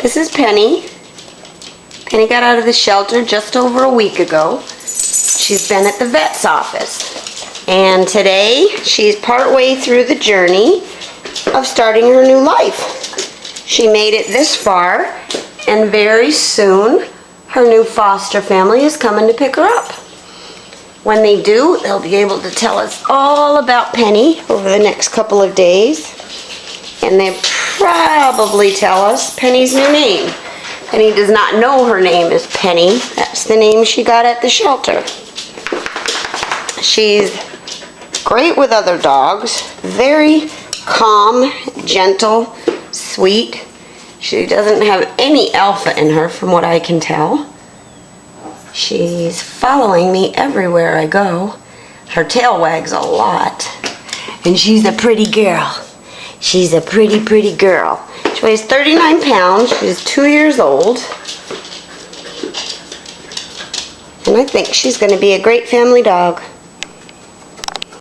This is Penny. Penny got out of the shelter just over a week ago. She's been at the vet's office. And today, she's partway through the journey of starting her new life. She made it this far, and very soon, her new foster family is coming to pick her up. When they do, they'll be able to tell us all about Penny over the next couple of days. And they'll probably tell us Penny's new name. Penny does not know her name is Penny. That's the name she got at the shelter. She's great with other dogs. Very calm, gentle, sweet. She doesn't have any alpha in her from what I can tell. She's following me everywhere I go. Her tail wags a lot. And she's a pretty girl. She's a pretty, pretty girl. She weighs 39 pounds. She's 2 years old. And I think she's going to be a great family dog.